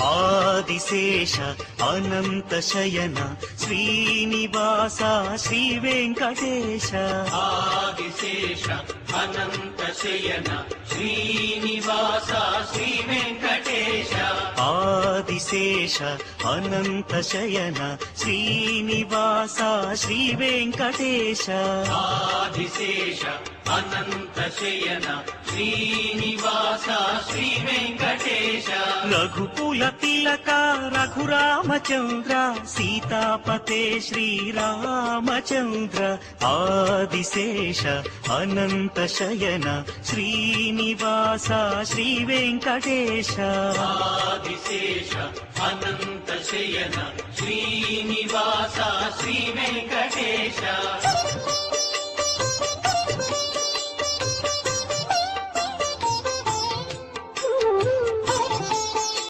ఆదిశేష అనంత శయన శ్రీనివాస శ్రీ వెంకటేశ. ఆదిశేష అనంత శయన శ్రీనివాస శ్రీ వెంకటేశ. ఆదిశేష అనంత శయన శ్రీనివాస శ్రీ వెంకటేశ. ఆదిశేష అనంత శయన శ్రీనివాస శ్రీ వెంకటేశ. రఘుకుల తిలక రఘురామచంద్ర సీతాపతే శ్రీరామచంద్ర. ఆదిశేష అనంత శయన శ్రీనివాస శ్రీ వెంకటేశ. ఆదిశేష అనంత శయన శ్రీనివాస శ్రీ వెంకటేశ.